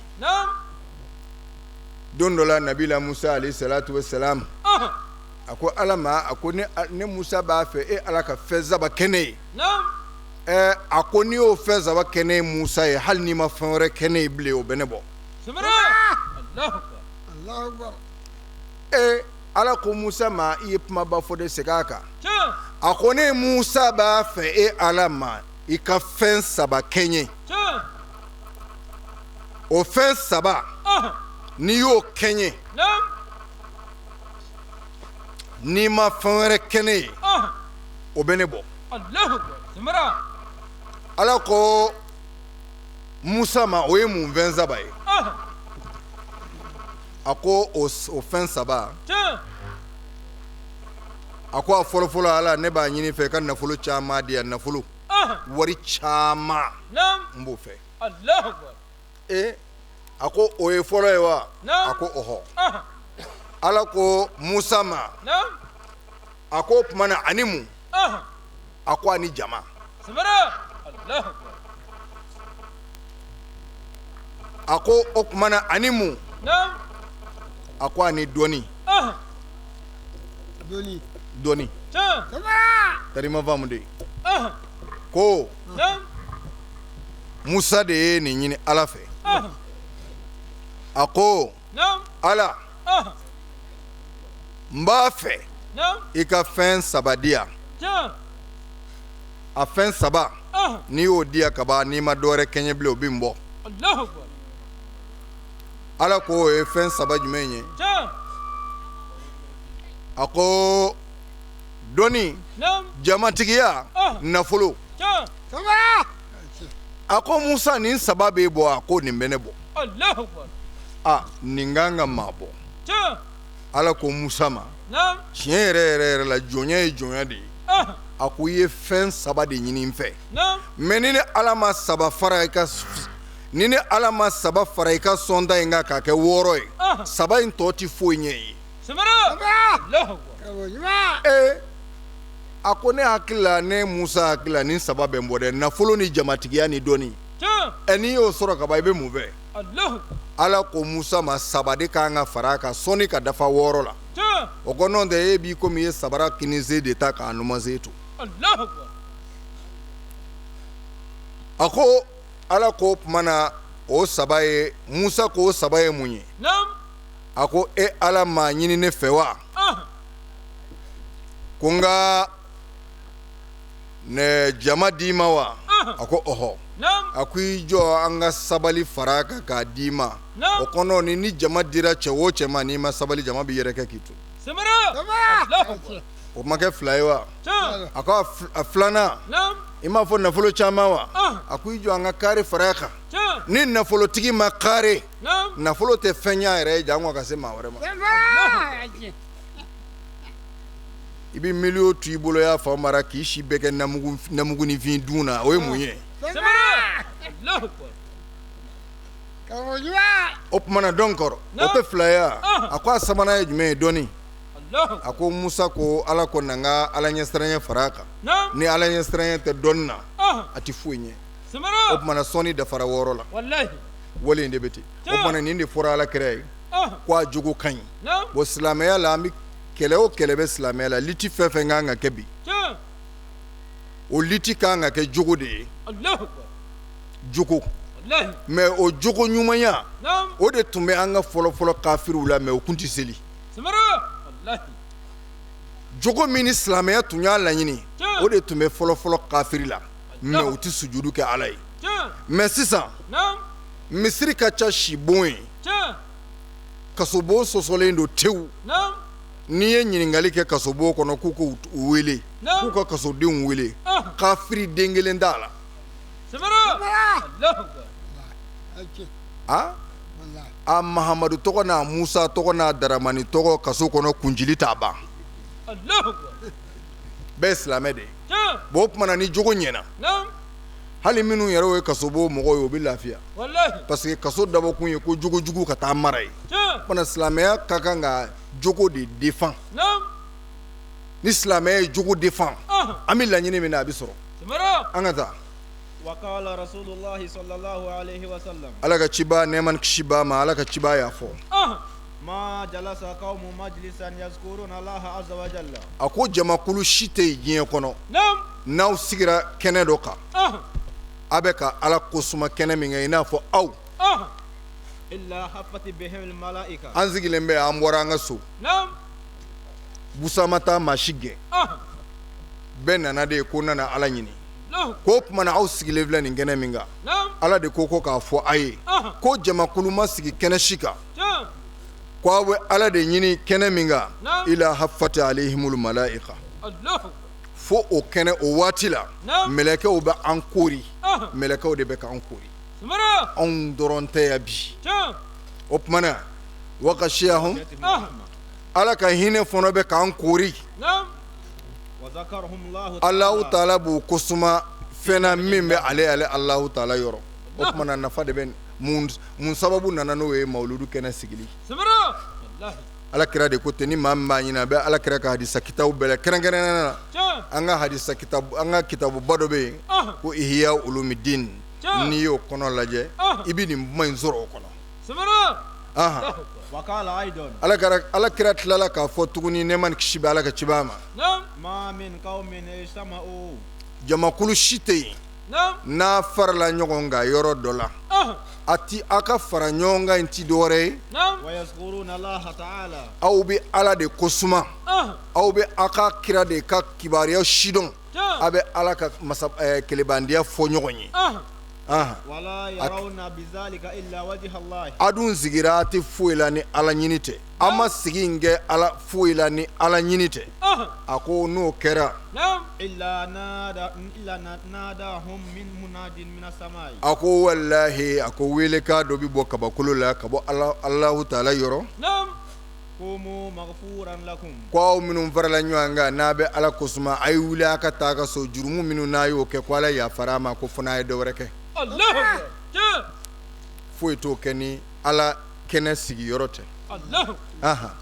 don dola nabila Musa alayhi salatu wassalam ako alama ako ne Musa ba fe ala ka fezaba kene ako ni o fezaba kene Musa ye hal ni ma fenre kene ble o benebo Allahu akbar ala ko Musa ma yepma ba fo de segaka ako ne Musa ba fe alama i ka fɛn saba kɛɲɛ o fɛn saba n'i y'o kɛɲɛ n'i ma fɛn wɛrɛ kɛ ne ye o bɛ ne bɔ Ala ko Musa ma o ye mun fɛn saba ye a ko o fɛn saba a ko a fɔlɔfɔlɔ Ala ne b'a ɲini fɛ ka nafolo caman di yan nafolo wari caman n b'o fɛ a ko o ye fɔlɔ ye wa a ko ɔhɔ Ala ko Musa ma a ko tuma na ani mun a ko ani jama a ko o tuma na ani mun a ko ani dɔnni dɔnni tarima faamu de ko Musa de ye nin ɲini Ala fɛ a ko Ala n b'a fɛ I ka fɛn saba di yan a fɛn saba n'i y'o di yan kaban n'i ma dɔwɛrɛ kɛɲɛ bilen o bɛ n bɔ Ala ko o ye fɛn saba jumɛn ye a ko dɔnni jamatigiya nafolo a ko Musa nin saba b'e bɔ a ko nin bɛ ne bɔ nin kan ka maa bɔ Ala ko Musa ma tiɲɛ yɛrɛ la jɔnya ye jɔnya de ye a ko I ye fɛn saba de ɲini n fɛ mais ni Ala ma saba fara I ka sɔnda in kan k'a kɛ 6 ye saba in tɔ tɛ foyi ɲɛ ye a ko ne hakili la ne Musa hakili la nin saba bɛ n bɔ dɛ nafolo ni jamatigiya ni dɔnni n'i y'o sɔrɔ kaban I bɛ mun fɛ Ala ko Musa ma saba de kan ka fara a kan sɔnni ka dafa 6 la o ko n'o tɛ e b'i komi I ye sabara kinize de ta k'a numanze to a ko Ala ko tuma na o saba ye Musa ko o saba ye mun ye a ko Ala m'a ɲini ne fɛ wa ko n ka jama d'i ma wa a ko ɔhɔ a ko I jɔ an ka sabali fara kan k'a d'i ma o kɔnɔ ni jama dira cɛ o cɛ ma n'i ma sabali jama b'i yɛrɛ kɛ k'i to o ma kɛ 2 ye wa a ko a filanan I m'a fɔ nafolo caman wa a ko I jɔ an ka kare fara kan ni nafolotigi ma kare nafolo tɛ fɛn ɲɛ yɛrɛ ye jango ka se maa wɛrɛ ma I bɛ miliyo to I bolo y'a fa mara k'i si bɛɛ kɛ namugunifin dun na o ye mun ye o tuma na dɔn kɔrɔ o tɛ 2 ye a ko a sabanan ye jumɛn ye dɔnni a ko Musa ko Ala ko na n ka Ala ɲɛsiranɲɛ fara a kan ni Ala ɲɛsiranɲɛ tɛ dɔnni na a tɛ foyi ɲɛ o tuma na sɔnni dafara 6 la wale in de bɛ ten o tuma na nin de fɔra Ala kira ye ko a jogo ka ɲi bon silamɛya la an bɛ kɛlɛ o kɛlɛ bɛ silamɛya la liti fɛn fɛn kan ka kɛ bi o liti kan ka kɛ jogo de ye jogo mais o jogo ɲumanya o de tun bɛ an ka fɔlɔfɔlɔ kafiriw la mais o kun tɛ seli jogo min ni silamɛya tun y'a laɲini o de tun bɛ fɔlɔfɔlɔ kafiri la mais u tɛ sujudu kɛ Ala ye mais sisan misiri ka ca sibon ye kasobo sɔsɔlen don tewu n'i ye ɲininkali kɛ kasobo kɔnɔ k'u k'u wele k'u ka kasodenw wele kafiri den kelen t'a la a Mahamadu tɔgɔ n'a Musa tɔgɔ n'a Daramani tɔgɔ kaso kɔnɔ kunjili t'a ban bɛɛ silamɛ de ye bon o tuma na ni jogo ɲɛna hali minnu yɛrɛ ye kasobo mɔgɔw ye o bɛ lafiya parce que kaso dabɔkun ye ko jogo jugu ka taa mara ye fana silamɛya ka kan ka jogo de défend ni silamɛya ye jogo défend an bɛ laɲini min na a bɛ sɔrɔ an ka taa
وقال رسول الله صلى الله عليه وسلم
Ala ka ciba nɛɛma ni kisi b'a ma Ala ka ciba y'a fɔ
ما جلس قوم مجلسا يذكرون الله عز وجل
a ko jamakulu si tɛ yen diɲɛ kɔnɔ n'aw sigira kɛnɛ dɔ kan a bɛ ka Ala kosuma kɛnɛ min kɛ i n'a fɔ aw
إلا حفت بهم الملائكة
an sigilen bɛ an bɔra an ka so busama taa maa si gɛn bɛɛ nana de ko nana Ala ɲini ko tuma na aw sigilen filɛ nin kɛnɛ min kan Ala de ko k'a fɔ a ye ko jamakulu ma sigi kɛnɛ si kan kwa we ala de nyini kene minga ila haffati alaihimul malaika fo o kene o watila meleke o ba ankori meleke o de be ka ankori on doronte ya bi opmana wa qashiyahum ala ka hine fono be ka ankori
wa zakarhum
Allah ta'ala bu kusuma fena mimbe ale Allah ta'ala yoro opmana nafa de ben mun sababu nana no we mauludu kena sigili ala kira de ko teni mamma nyina be ala kira ka hadisa kitabu bele kerengerena anga hadisa kitabu anga kitabu badobe ko ihya ulumuddin ni yo kono laje ibini man zoro kono aha
wakala aidan
ala kira tlala ka fotuguni neman kishiba ala ka chibama
ma min qaumin istama'u
jamakulu shite na farla nyogonga yoro dola ati aka fara nyonga inti dore
wa yazkuruna Allah ta'ala
au bi ala de kosuma au bi aka kira de ka kibariya shidon abe ala ka masab kelebandia fo nyogonyi
wala yarawna bizalika illa wajha Allah
adun zigirati fuila ni ala nyinite ama siginge ala fuila ni ala nyinite ako no kera
illa nadahum min munadin min as-samai
ako wallahi ako wele ka do bi boka bakulula ka bo Allah ta'ala yoro
kumu maghfuran lakum
kwa minun farala nyanga nabe ala kusuma ay wula ka ta ka so jurumu minu nayo ke kwala ya farama ko funa do reke
Allah
foi to keni ala kena sigi yorote
Allah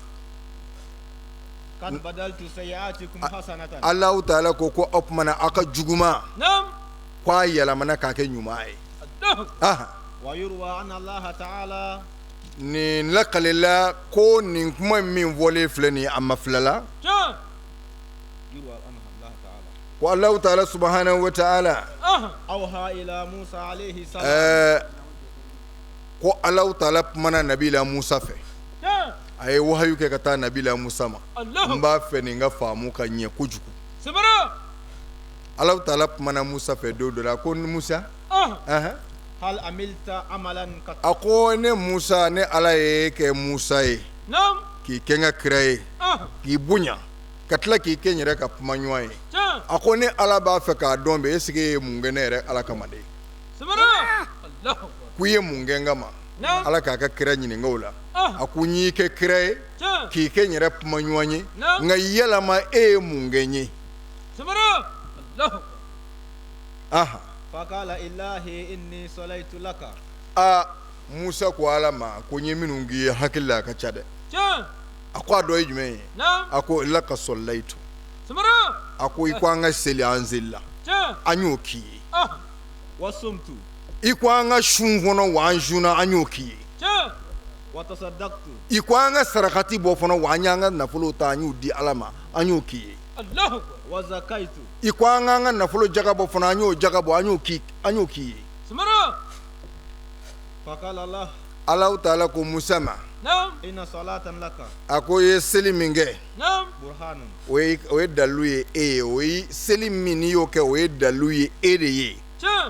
kad badaltu sayiatikum hasanatan
Allah ta'ala ko opmana aka juguma kwa yala mana ka ke nyuma ai
wa yurwa an Allah ta'ala
ni lakalila ko ni kuma min vole fleni amma flala
yurwa an Allah ta'ala
wa Allah ta'ala subhanahu wa ta'ala
awha ila Musa alayhi salam
ko Allah ta'ala mana nabila Musa fe ay wahayu ke kata nabila Musa ma mba fe ni nga famu ka nye kujuku Allah ta'ala mana Musa fe do la ko Musa
hal amilta amalan kat
ako ne Musa ne ala ye ke Musa ye ki kenga kraye ki bunya katla ki kenyere ka pumanywa ye ako ne ala ba fe ka dombe esige mungene ala kamade Allah kuye mungenga ma ala ka ka kira nyine ngola akunyi ke kraye ki kenyere pumanywa nye nga yela ma mungenye Allah
fakala illahi inni salaitu laka
Musa ko alama ko nyiminungi hakilla ka chade akwa do yijume ako laka sallaitu ako ikwanga seli anzilla anyoki
wasumtu
ikwanga shungono wanjuna anyoki
watasaddaqtu
ikwanga sarakati bofono wanyanga nafulo tanyu di alama anyoki
Allah wa zakaitu
ikwanga nafulo jagabo fona jagabo anyoki
fakala
Allah ta'ala ko Musa ma
inna salatan laka
ako ye seliminge
burhanun
we daluye we selimini yoke we daluye de ye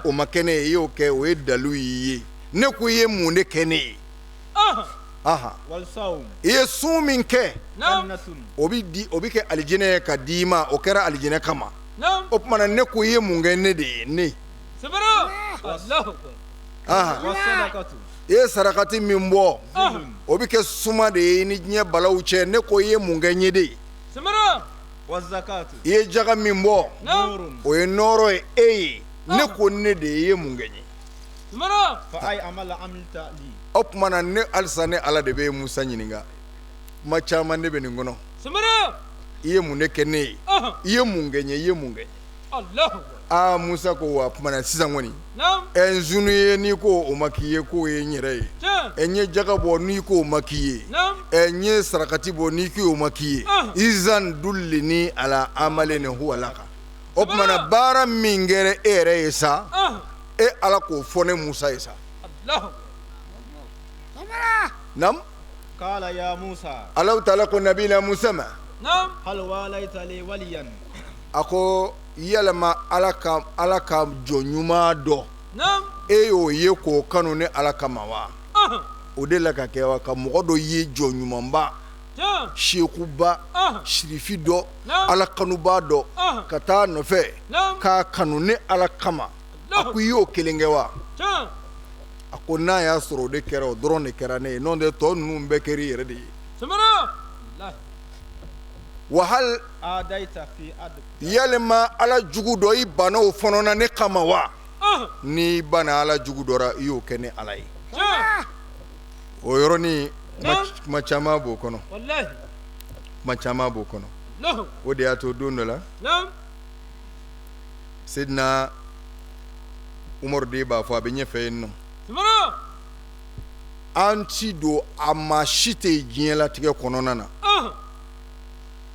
o makene yoke we daluye ne ko ye munde kene
wal sawm
ye suminke
jannatun
obi ke aljine kadima o kera aljine kama opmana ne ko ye munge ne de ne
Allah wasadaqatu
ye sarakati mimbo obi ke suma de ni nye balauche ne ko ye munge nye de
wazakatu
ye jaga mimbo
nurun
o ye noro ne ko ne de ye munge nye
fa ay amala amilta li
opmana ne alsane ala de be Musa nyininga ma chama ne be ngono ye munde kene ye munge nye Allah Musa ko wa mana sisan woni enzunu ye ni ko o makiye ko ye nyere enye jagabo ni ko makiye enye sarakati bo ni ko makiye izan dullini ala amalin huwa laka opmana bara mingere ere isa ala ko fone Musa isa Allah nam
kala ya Musa
Allah ta'ala ko nabila Musa ma
hal walaita li waliyan
ako yalama alaka jonyuma do yo ye ko kanu ne alaka mawa o de la ka kɛ wa ka mɔgɔ dɔ ye jɔ ɲumanba shekuba shirifi dɔ ala kanuba dɔ ka taa nɔfɛ k'a kanu ne ala kama a ko i y'o kelen kɛ wa a ko n'a y'a sɔrɔ o de kɛra o dɔrɔn de kɛra ne ye n'o tɛ tɔ ninnu bɛɛ kɛra i yɛrɛ de ye wahal yalima ala jugu dɔ i banna o fana na ne kama wa n'i banna ala jugu dɔra i y'o kɛ ni ala ye o yɔrɔnin kuma caman b'o kɔnɔ kuma caman b'o kɔnɔ o de y'a to don dɔ la Seydina Umaru de b'a fɔ a bɛ ɲɛfɛ yen nɔ an ti don a maa si tɛ diɲɛlatigɛ kɔnɔna na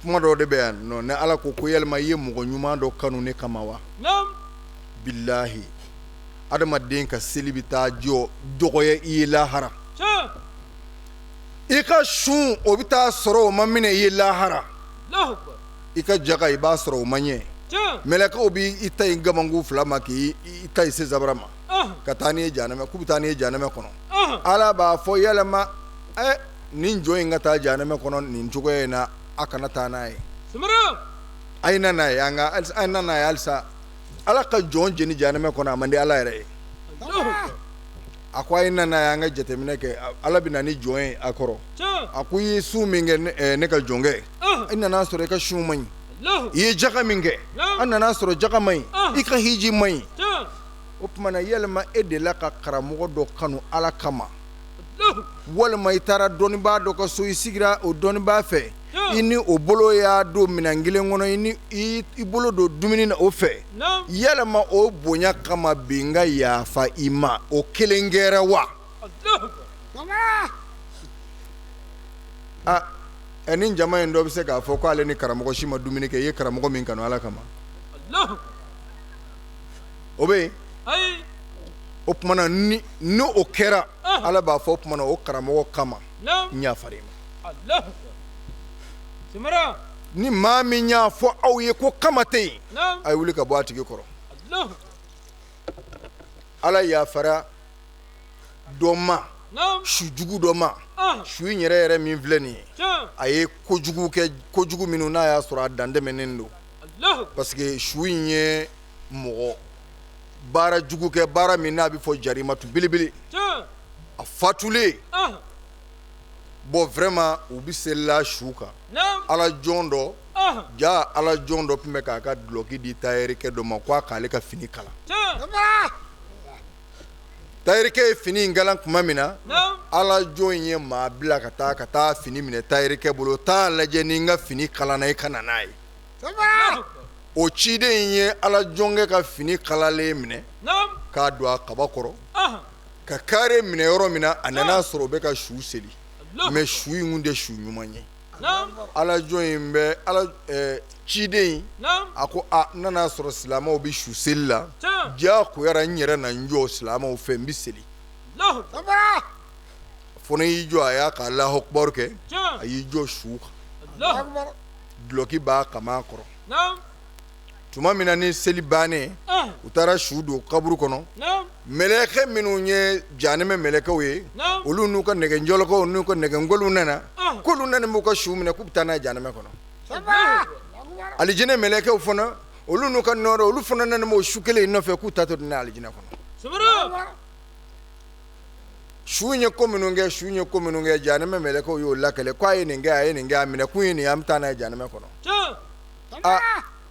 kuma dɔ de bɛ yan nɔ ni ala ko yalima i ye mɔgɔ ɲuman dɔ kanu ne kama wa bilahi adamaden ka seli bɛ taa jɔ dɔgɔya i ye lahara i ka sun o bɛ taa sɔrɔ o ma minɛ i ye lahara i ka jaga i b'a sɔrɔ o ma ɲɛ mɛlɛkɛw b'i ta in gamangu fila ma k'i ta in se zabara ma ka taa n'i ye jahanama k'u bɛ taa n'i ye jahanama kɔnɔ ala b'a fɔ yalama nin jɔn in ka taa jahanama kɔnɔ nin cogoya in na a kana taa n'a ye a ye na n'a ye a na n'a ye halisa ala ka jɔn jeni jahanama kɔnɔ a man di ala yɛrɛ ye a ko a ye na n'a ye an ka jateminɛ kɛ ala bɛ na ni jɔn ye a kɔrɔ a ko i ye su min kɛ ne ka jɔn kɛ i nana sɔrɔ i ka sun man ɲi i ye jaga min kɛ an nana sɔrɔ jaga man ɲi i ka hiji man ɲi o tuma na yalima e delila ka karamɔgɔ dɔ kanu ala kama walima i taara dɔnnibaa dɔ ka so i sigira o dɔnnibaa fɛ i ni o bolo y'a don minɛn kelen kɔnɔ i bolo don dumuni na o fɛ yalima o bonya kama bi n ka yafa i ma o kelen kɛra wa ni jama in dɔ bɛ se k'a fɔ ko ale ni karamɔgɔ si ma dumuni kɛ i ye karamɔgɔ min kanu ala kama o bɛ yen o tumana ni o kɛra ala b'a fɔ o tumana o karamɔgɔ kama n y'a fara i ma ni maa min y'a fɔ aw ye ko kama tɛ yen a ye wuli ka bɔ a tigi kɔrɔ ala yafara dɔ ma su jugu dɔ ma su in yɛrɛ min filɛ nin ye a ye kojugu minnu n'a y'a sɔrɔ a dan tɛmɛnen don parce que su in ye mɔgɔ baara jugu kɛ baara min n'a bɛ fɔ jarimatu belebele a fatulen bon vraiment u bɛ selila su kan ala jɔn dɔ ja ala jɔn dɔ tun bɛ k'a ka duloki di tayɛrikɛ dɔ ma k'a k'ale ka fini kala tayɛrikɛ ye fini in kalan tuma min na ala jɔn in ye maa bila ka taa fini minɛ tayɛrikɛ bolo taa lajɛ ni n ka fini kalanna i ka na n'a ye o ciden in ye ala jɔnkɛ ka fini kalalen minɛ k'a don a kaba kɔrɔ ka kare minɛ yɔrɔ min na a nana sɔrɔ o bɛ ka su seli mais su in kun tɛ su ɲuman ye ala jɔn in bɛ ciden in a ko n nana sɔrɔ silamɛw bɛ su seli la diyagoyara n yɛrɛ na n jɔ silamɛw fɛ n bɛ seli fo ne y'i jɔ a y'a ka Alahu Akibaru kɛ a y'i jɔ su kan duloki b'a kama kɔrɔ tuma min na ni seli bannen u taara su don kaburu kɔnɔ mɛlɛkɛ minnu ye jahanɛmɛ mɛlɛkɛw ye olu n'u ka nɛgɛnjɔlɔkɔw n'u ka nɛgɛngoliw nana k'olu nana b'u ka su minɛ k'u bɛ taa n'a ye jahanɛmɛ kɔnɔ alijinɛ mɛlɛkɛw fana olu n'u ka nɔɔrɔ olu fana nana o su kelen in nɔfɛ k'u ta to n'a ye alijinɛ kɔnɔ su in ye ko minnu kɛ jahanɛmɛ mɛlɛkɛw y'o lakɛlɛ k'a ye nin kɛ a minɛ kun ye nin ye an bɛ taa n'a ye jahanɛmɛ kɔnɔ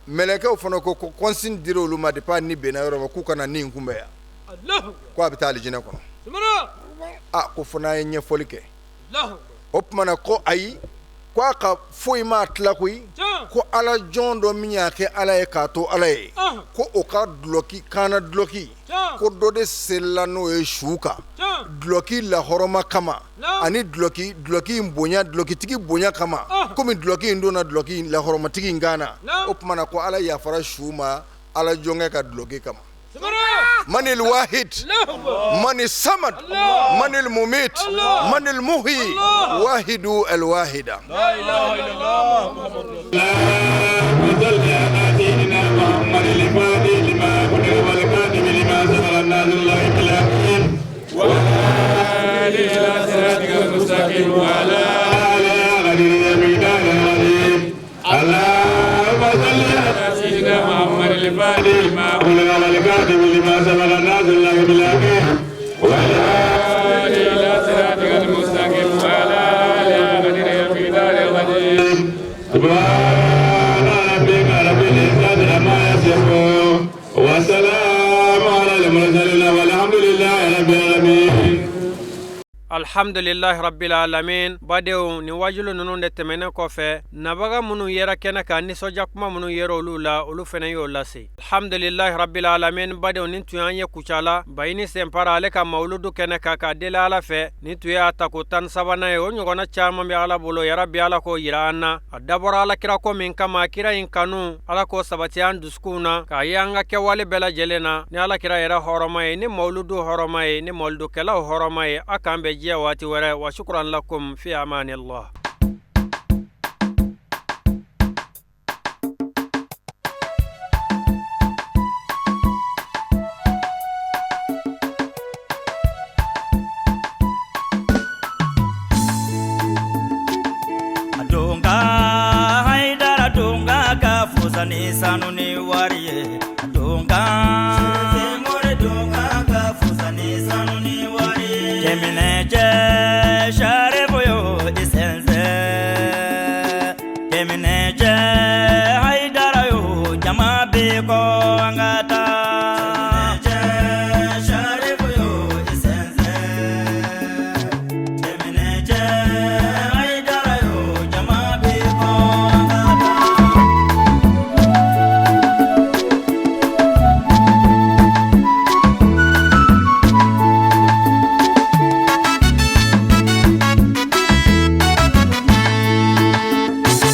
mɛlɛkɛw fana ko consigne dira olu ma depuis ni bɛnna yɔrɔ ma k'u kana nin kunbɛ yan ko a bɛ taa alijinɛ kɔnɔ ko fana ye ɲɛfɔli kɛ o tuma na ko ayi ko a ka foyi ma tila koyi ko ala jɔn dɔ min y'a kɛ ala ye k'a to ala ye ko o ka duloki kaana duloki ko dɔ de selila n'o ye su kan duloki lahɔrɔma kama ani duloki in bonya dulokitigi bonya kama komi duloki in donna duloki lahɔrɔmatigi in kan na o tuma na ko ala yafara su ma ala jɔnkɛ ka duloki kama من الواحد من الصمد من المميت من المحيي واحد الواحد لا اله الا الله محمد رسول الله
المستقيم وعلى اللهم صل على سيدنا محمد الفاتح لما أغلق والكاتب لما سبق الناس الله بالأمين وعلى آله إلى صراطك المستقيم وعلى آله قدر القدر العظيم سبحان ربك رب العزة عما يصفون وسلام على المرسلين والحمد لله رب العالمين.
alhamdulillahi rabbil alamin. Badew ni wajulu nunu de temene kofe nabaga munu yera kena ka ni soja kuma munu yero ulula ulu fene yo lasi. Alhamdulillahi rabbil alamin. Badew ni tuyanye Koutiala Bagnini SIMPARA ale ka mauludu kene ka dele ala fe ni tuye atakutan sabana ye onyogona chama be ala bolo ya rabbi ala ko yira anna adabora ala kira ko min kama kira in kanu ala ko sabati an duskuna ka yanga ke wale bela jelena ni ala kira yera horomaye ni mauludu horomaye ni mauludu kala horomaye akambe jiya wati wara wa shukran lakum fi amanillah.
Adunga haidara dunga kafuza ni sanu ni wariye adunga more dunga kafuza ni sanu ni wariye Kemineje sharevoyo isenze Kemineje haidara yo jama beko angata